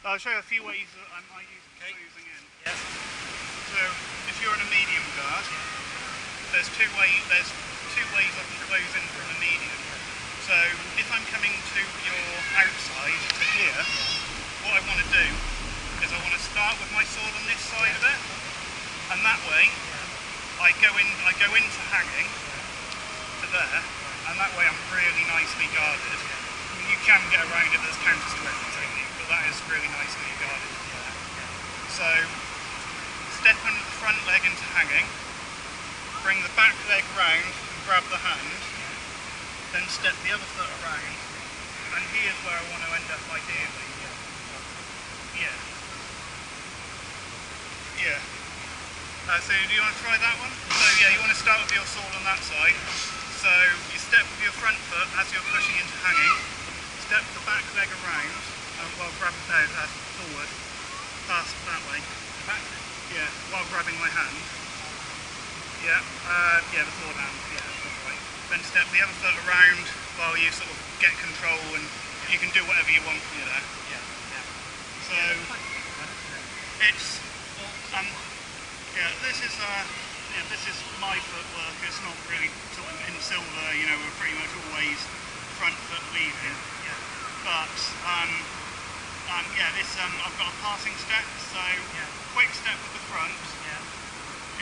I'll show you a few ways that I use closing in. Yeah. So if you're in a medium guard, there's two ways I can close in from a medium. So if I'm coming to your outside to here, what I want to do is I want to start with my sword on this side of it, and that way I go into hanging to there, and that way I'm really nicely guarded. I mean, you can get around it, there's counters to every technique, but that is really nicely guarded. So step under the front leg into hanging, bring the back leg round and grab the hand, then step the other foot around, and here's where I want to end up ideally. Yeah. So do you want to try that one? So yeah, you want to start with your sword on that side. So you step with your front foot as you're pushing into hanging, step the back leg around, grab forward, past that way. Back? Yeah, while grabbing my hand. Yeah, the forward hand, that way. Then step the other foot around while you sort of get control, and you can do whatever you want from there. So it's this is my footwork. It's not really sort of in silver. We're pretty much always front foot leading. But I've got a passing step. So quick step with the front,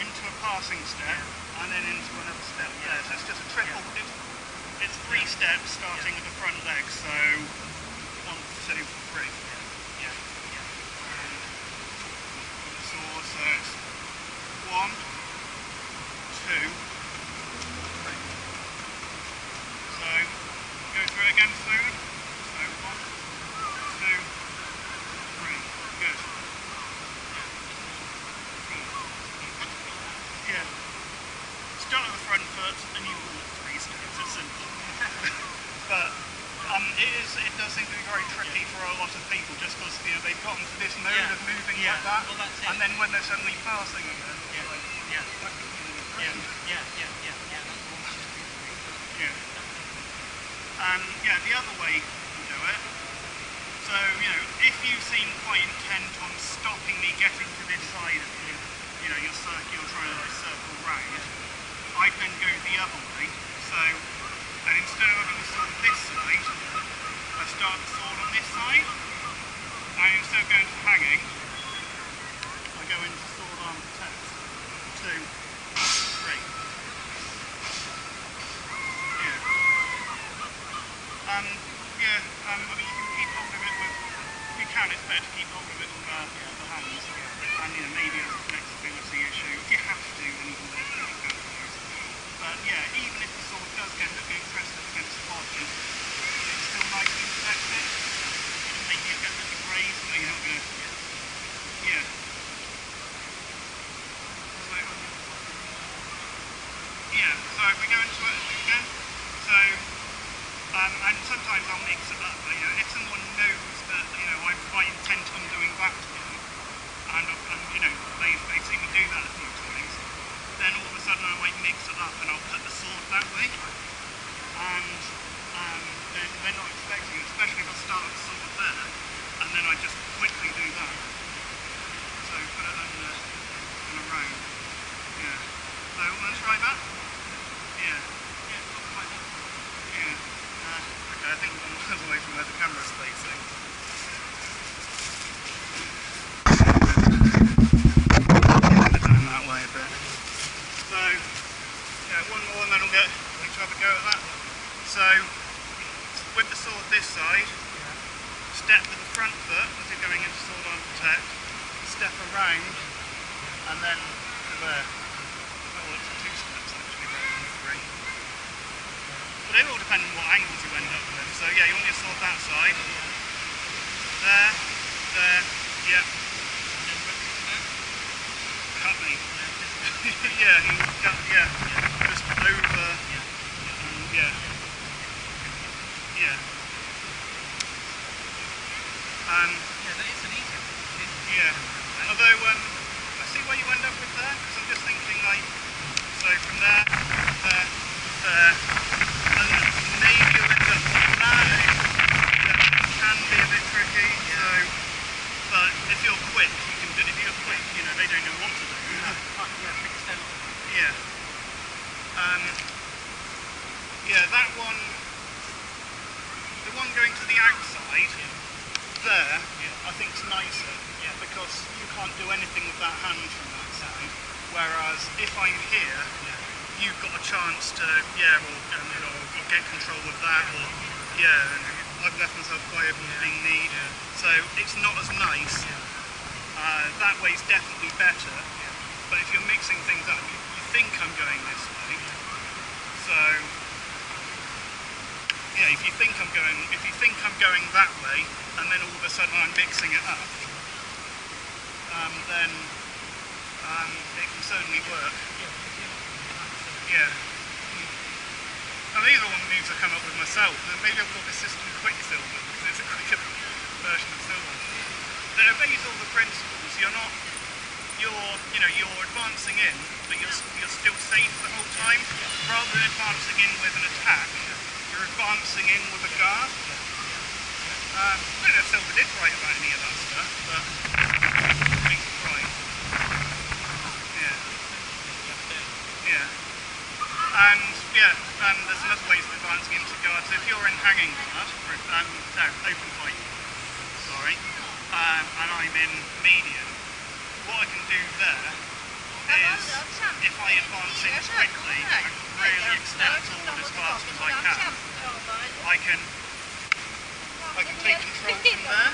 into a passing step, and then into another step there. So it's just a triple. It's 3 steps starting with the front leg. So 1, 2, 3. So it's 1, 2, 3. So go through it again soon. So 1, 2, 3. Good. Yeah. Start at the front foot and you walk 3 steps. It's simple. But it does seem to be very tricky for a lot of people, just because they've gotten to this mode of moving like that, and then when they're suddenly passing them, the other way to do it. So if you seem quite intent on stopping me getting to this side of you, you're trying to circle round, I then go the other way. So, and instead of having the sword this side, I start the sword on this side, and instead of going to hanging, I go into sword arm protect. 2, 3. I mean, you can keep hold of it with, if you can, it's better to keep hold of it with the hands, and maybe as a flexibility issue. If you have to, then you can do it. But even if the sword does get pressed up against the body, it's still nicely protected. Maybe you get a little graze, but you're not going to. So if we go into it again, and sometimes I'll mix it up. If someone knows that I'm quite intent on doing that to them, and they've seen me do that a few times, then all of a sudden I might mix it up and I'll put the sword that way, and then they're not expecting it, especially if I start with the sword there, and then I just quickly do that. So put it under and around. So want to try that? Okay, I think we're miles away from where the camera's facing. Down that way a bit. So, one more and then we'll have a go at that. So, with the sword this side, step with the front foot as you're going into sword arm protect, step around, and then to there. Oh, it's 2 steps actually rather than 3. But it all depends on what angles you end up with. So you want your sword that side. There, cut me. Just over, that is an easy one. Although, I see where you end up with there, because I'm just thinking so from there, and maybe you'll end up on that. That can be a bit tricky, so if you're quick, you can do. If you're quick, you know they don't know what to do. Yeah. Yeah, that one. The one going to the outside there, I think is nicer because you can't do anything with that hand from that side. Whereas if I'm here, you've got a chance to or get control of that, or and I've left myself quite open to being kneed. So it's not as nice. That way's definitely better. But if you're mixing things up, you think I'm going this way. So yeah, if you think I'm going that way, and then all of a sudden I'm mixing it up, then it can certainly work. Yeah. And these are all moves I come up with myself. Maybe I've got the system Quicksilver because it's a quicker version of Silver. That obeys all the principles. You're advancing in, but you're still safe the whole time. Rather than advancing in with an attack, you're advancing in with a guard. I don't know if Silver did write about any of that stuff, but I think he's right. Yeah. And there's another ways of advancing into guard. So if you're in hanging guard, open fight, sorry, and I'm in medium, what I can do there is, if I advance in quickly and really extend forward as fast as I can take control from there.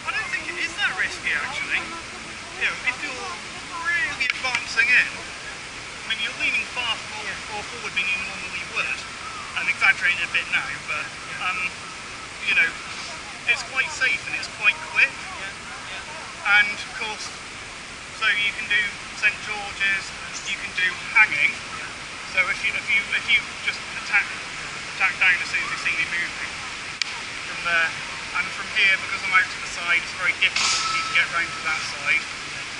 I don't think it is that risky actually. If you're really advancing in, I mean you're leaning far more forward than you normally would. I'm exaggerating a bit now, but it's quite safe and it's quite quick. And of course, so you can do St. George's, you can do hanging. So if you just attack down as soon as you see me moving from there, and from here, because I'm out to the side, it's very difficult for you to get round to that side,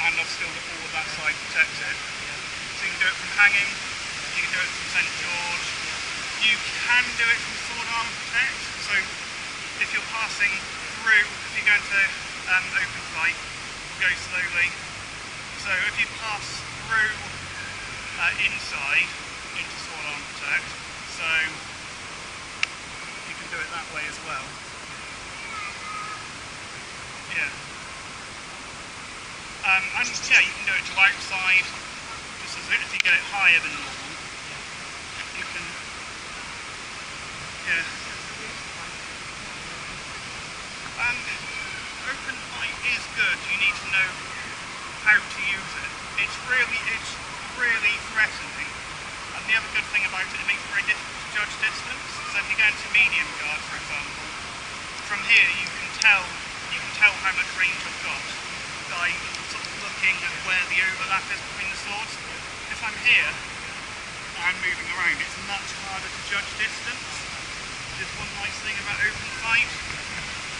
and I've still got all of that side protected. So you can do it from hanging, you can do it from St. George, you can do it from sword arm protect. So if you're passing through, if you're going to open fight, go slowly. So if you pass through inside into sword arm protect, so you can do it that way as well. Yeah. And you can do it to outside, just as if you get it higher than normal, you can, open fight is good, you need to know how to use it. It's really threatening, and the other good thing about it makes it very difficult to judge distance. So if you go into medium guard, for example, from here you can tell how much range I've got by sort of looking at where the overlap is between the swords. If I'm here and moving around, it's much harder to judge distance. There's one nice thing about open fight.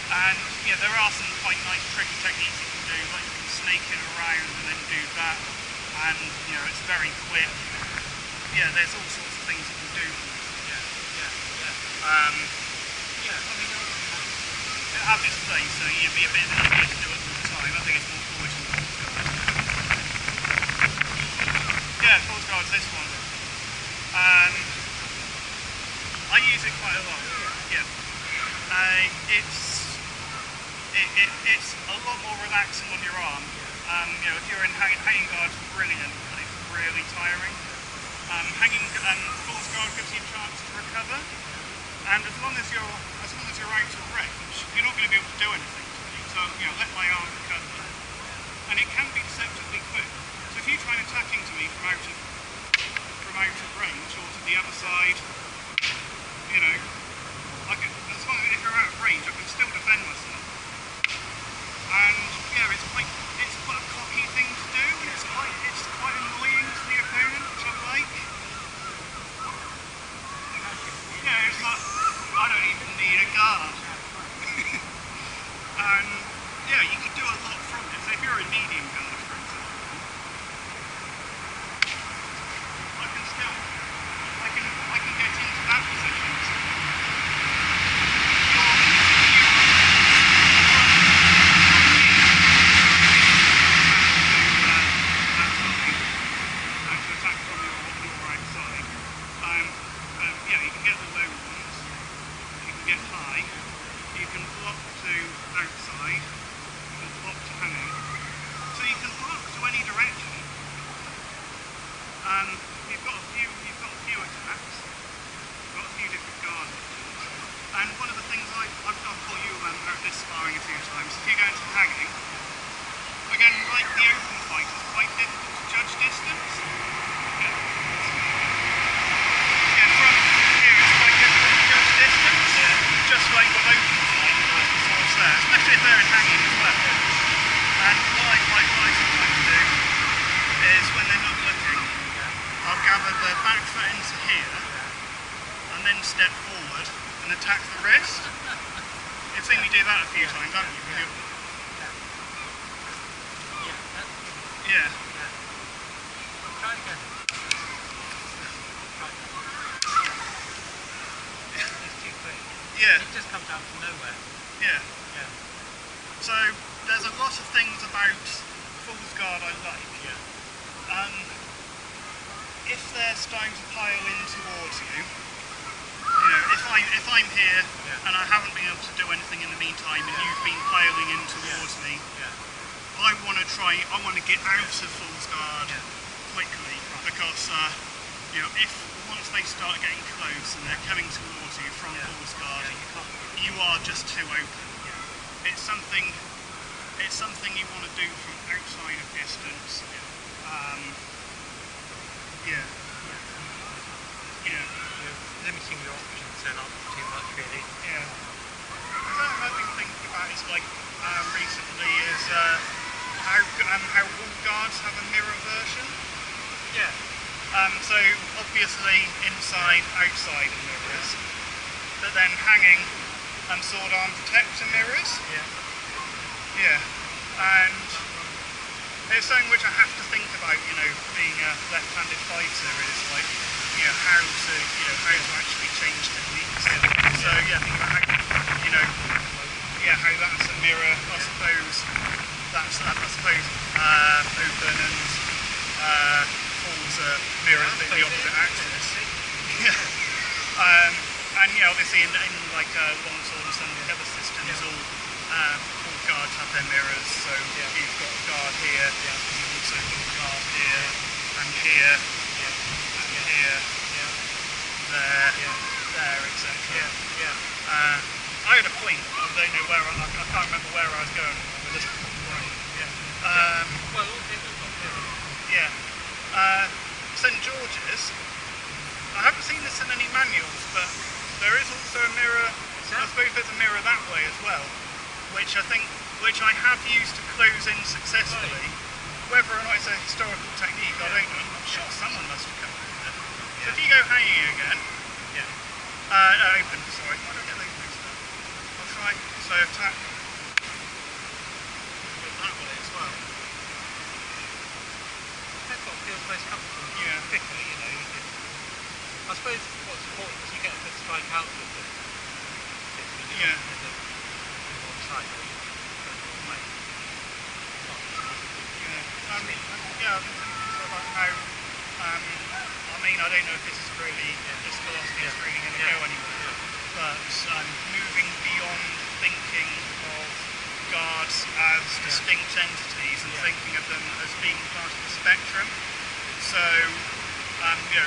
And there are some quite nice tricky techniques you can do, like you can snake it around and then do that, and it's very quick. There's all sorts of things you can do. It has its place, so you'd be a bit of an idiot to do it all the time. I think it's more forward than false guard. False guard's this one. I use it quite a lot. It's a lot more relaxing on your arm. If you're in hanging guard, it's brilliant, but it's really tiring. False guard gives you a chance to recover, and as long as you're out of range, you're not going to be able to do anything to me. So let my arm recover, and it can be deceptively quick. So if you try attacking to me from out of range or to the other side, as long as if you're out of range, I can still defend myself. And it's quite a cocky thing to do, and it's quite annoying to the opponent, which I like. It's like I don't even need a guard. And you can do a lot from it. So if you're in medium guard, for example, I can get into that position. high, you can block to outside, you can block to hanging. So you can block to any direction. You've got a few attacks, you've got a few different guard options. And one of the things I've taught you about this sparring a few times, if you go into hanging, again, like the open fight, it's quite difficult to judge distance. Yeah, from here it's quite difficult to judge distance, just like with open fight, the swords there, especially if they're in hanging as well. And what I sometimes do is, when they're not looking, I'll gather the back foot into here, and then step forward and attack the wrist. You've seen me do that a few times, haven't you? Yeah. Try it again. It's too quick. Yeah. It just comes out from nowhere. Yeah. Yeah. So there's a lot of things about Fool's Guard I like. Yeah. If they're starting to pile in towards you, you know, if I'm here and I haven't been able to do anything in the meantime, and you've been piling in towards me, I want to get out of Fool's Guard quickly, because you know, once they start getting close and they're coming towards you from Fool's Guard, you are just too open. It's something you want to do from outside of distance. Limiting your options then not too much, really. Yeah. Something I've been thinking about is recently is how all guards have a mirror version. Yeah. So obviously inside, outside are mirrors, but then hanging and sword arm protector mirrors. Yeah. Yeah. And it's something which I have to think about, you know, being a left-handed fighter, is like, you know, how to actually change techniques. So think about how, you know, how that's a mirror. I suppose that's open and falls a mirror in the opposite axis. And obviously in like longsword and some of the other systems, all guards have their mirrors. So you've got a guard here, you've also got a guard here, and here, and here, there, etc. I had a point. I don't know where. I can't remember where I was going with this. Well, all people got mirrors. Yeah. St George's. I haven't seen this in any manuals, but there is also a mirror. I suppose there's a mirror that way as well, which I have used to close in successfully. Whether or not it's a historical technique, I don't know. I'm sure someone must have come up with it. So if you go hanging again, open, sorry. I don't get those mixed up. I'll try, so attack that way as well. That's what feels most comfortable. Quickly, you know. I suppose what's important is you get a good strike out with it. On side. I've been thinking about how, I don't know if this is really, this philosophy is really going to go anywhere, but moving beyond thinking of guards as distinct entities and thinking of them as being part of the spectrum. So,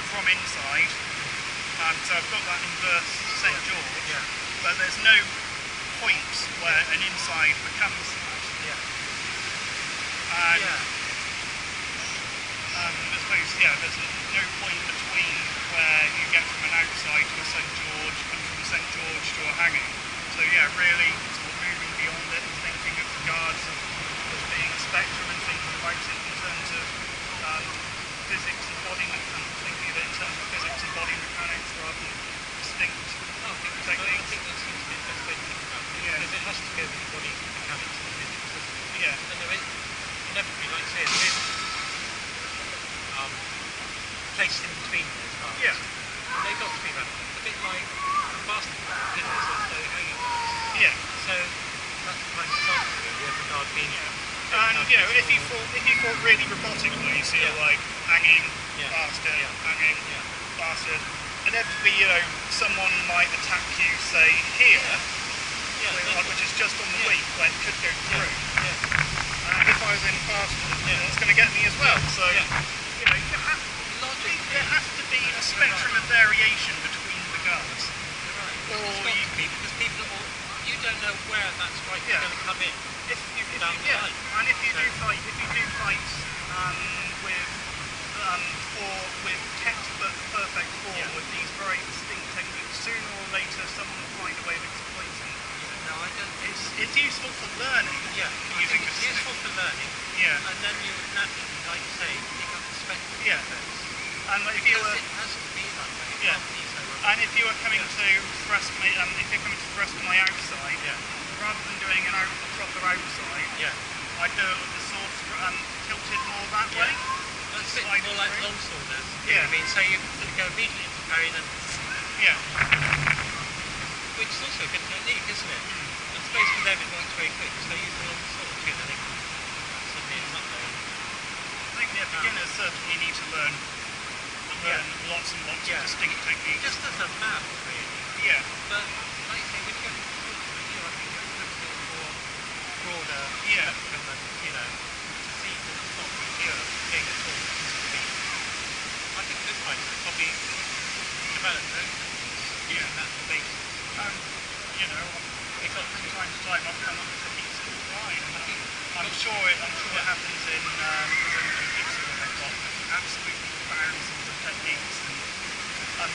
from inside, so I've got that inverse St George, but there's no point where an inside becomes that. And I suppose, there's no point between where you get from an outside to a St George and from St George to a hanging. So really sort of moving beyond it and thinking of the guards as being a spectrum and thinking about it in terms of physics and body mechanics, thinking of it in terms of physics and body mechanics rather than distinct techniques. I think that seems to be the best way to think about it, because it has to go with the body mechanics and physics. And there is, inevitably, like you say, there is placed in between those guards. And they've got to be relevant. A bit like basketball, you know, so hanging guards. So that's the kind of example really of the guard being and if you fought really robotic ways, like hanging, bastard, hanging, bastard, inevitably, someone might attack you, say here, which is just on the weak, where it could go through. And if I was in faster, it's going to get me as well. So, there has to be a spectrum of variation between the guards. Or because people, you don't know where that strike is going to come in. Down the line. And if you do fight with kept but perfect form with these very distinct techniques, sooner or later someone will find a way of exploiting it. No, I don't. It's useful for learning. Using it's useful for learning. And then you would naturally, like you say, pick up the spectrum. And if you were, it has to be that way. And if you were coming to thrust me, if you're coming to thrust my outside, rather than doing a proper outside, I'd do it with the sword tilted more that way. That's a bit more like longsworders. I mean, so you go immediately into parry and which is also a good technique, isn't it? I suppose for them it works very quick, so use the longsword too, I think. Suddenly it's not there. I think beginners certainly need to learn lots and lots of distinct techniques. Just as a map, really. But like you say, when you go to the I think you have to look a little more broader spectrum and, to see that it's not pure game at all. I think good fighters probably develop those using that as the basis. From time to time I've come up with techniques that are fine. I'm sure it happens in Brazilian Jiu-Jitsu where they've got absolutely thousands of techniques. And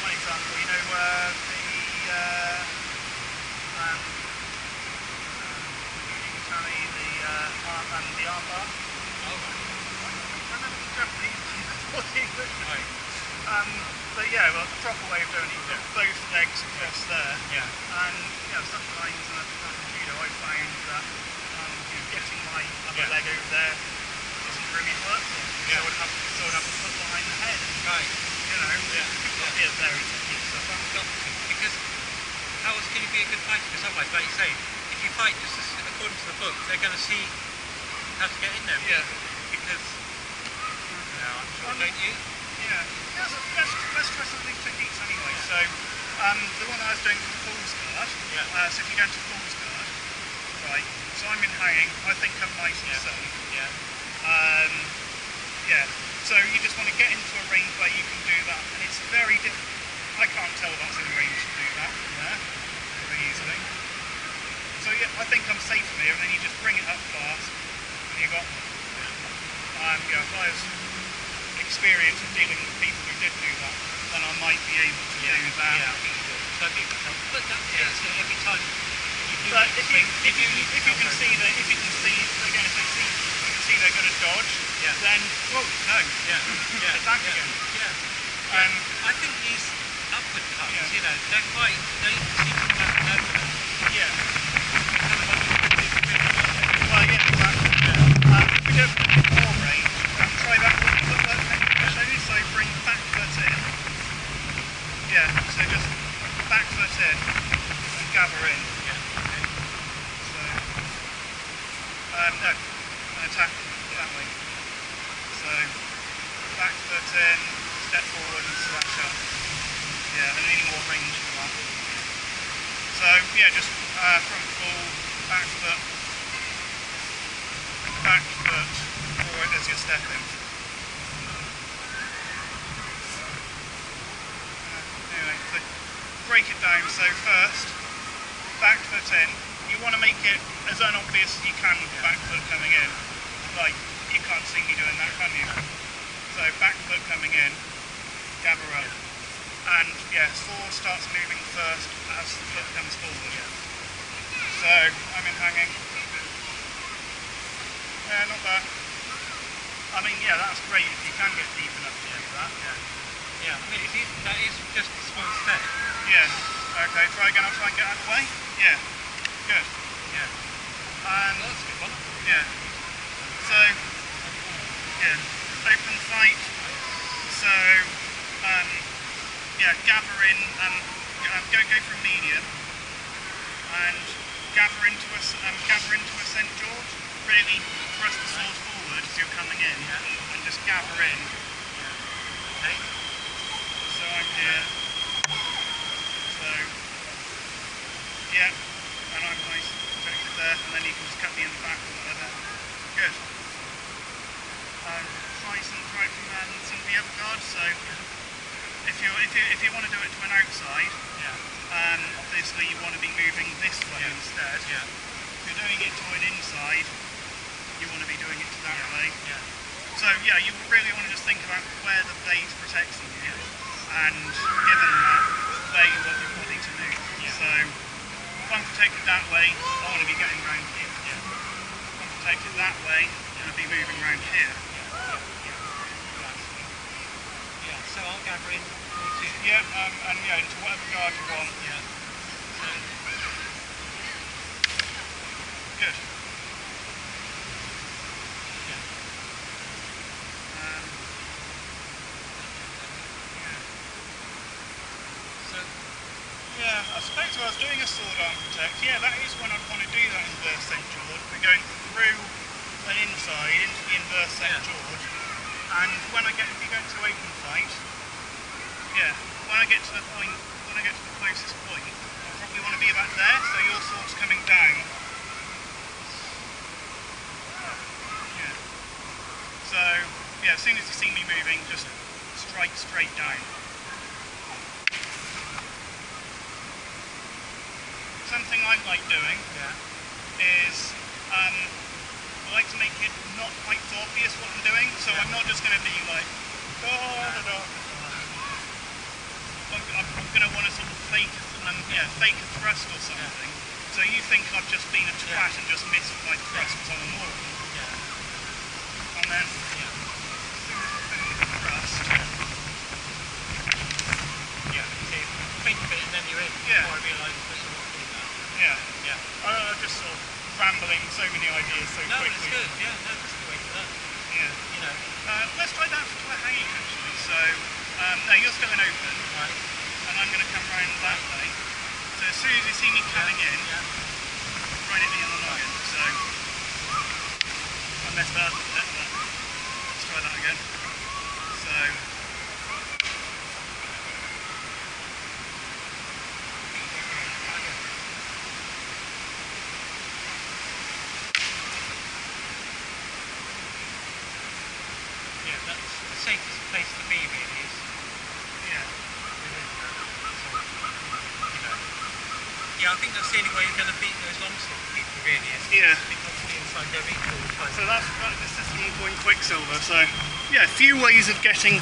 one example, the arm bar. I remember the Japanese what the English name. But the proper way of doing it, both legs across there. And sometimes in a judo I found that getting my other leg over there doesn't really work. So I'd have to put behind the head. It's got to be a varied technique. Because how else can you be a good fighter? Because otherwise, like you say, if you fight just according to the book, they're going to see how to get in there. Because I'm sure, don't you? Let's try some of these techniques anyway. So, the one I was doing for Fool's Guard, so if you go into Fool's Guard, right, so I'm in hanging, I think I'm nice and safe. So you just want to get into a range where you can do that, and it's very difficult. I can't tell if I was in range to do that very easily. So I think I'm safe here, and then you just bring it up fast, and you got, if I was experienced of dealing with people who did do that, then I might be able to do that. But every time you do but if you can see they're going to dodge, then attack again. I think these upward cuts, they're quite, they seem to have no if we go for a bit more range, try that foot technique. So bring back foot in. So just back foot in and gather in. So attack that way. So back foot in, step forward and slash up. I need more range for that. So just front full, back foot, forward as you're stepping. Anyway, so break it down. So first, back foot in. You want to make it as unobvious as you can with the back foot coming in. Like, you can't see me doing that, can you? So back foot coming in, gather up. And sword starts moving first as the foot comes forward. So I'm in hanging. Not bad. I mean, that's great if you can get deep enough to do that. I mean, that is just a small step. Okay, try again. I'll try and get out of the way. Good. And that's a good one. So, open fight. So, gather in, go from medium, and gather into a St. George. Really thrust the sword forward as you're coming in, and just gather in. Yeah. So, yeah, and I'm nice protected there, and then you can just cut me in the back or whatever. Good. Try some of the other guards. So, if you want to do it to an outside, obviously you want to be moving this way instead. Yeah. If you're doing it to an inside, you want to be doing it to that way. Yeah. So yeah, you really want to just think about where the blade's protecting you, and given that, where you want your body to move. Yeah. So if I'm protected that way, I want to be getting around here. Yeah. If I'm protected that way, I want to be moving around here. Yeah, so I'll gather in towards you. Yeah, and yeah, into whatever guard you want. Yeah. So, good. Yeah. So, yeah, I suppose if I was doing a sword arm protect, yeah, that is when I'd want to do that inverse St. George. We're going through an inside into the inverse St. George, and when I get, if you go into open fight, yeah, when I get to the closest point, I probably want to be about there, so your sword's coming down. Yeah. So, yeah, as soon as you see me moving, just strike straight down. Something I like doing is I like to make it not quite so obvious what I'm doing, so I'm not just going to be like I'm going to want to sort of fake a thrust or something. So you think I've just been a twat and just missed my thrust because I'm a moron. And then finish the thrust. so you think of it and then you're in before I realise that you're not doing that. I'm just sort of rambling so many ideas so quickly. No, it's good. Yeah, no, that's the way to learn. Yeah. You know. Let's try that for hanging actually. So, no, you're still in open, Right. and I'm going to come round that way. So as soon as you see me coming in, right at me on the noggin. So, I messed that up a bit, but let's try that again. So, Yeah, that's the safest place to be, really, is yeah. within that. So, you know. Yeah, I think that's the only way you're going to beat those long-stick people, really, is because the inside they're equal. So that's the 7 point Quicksilver. So, yeah, a few ways of getting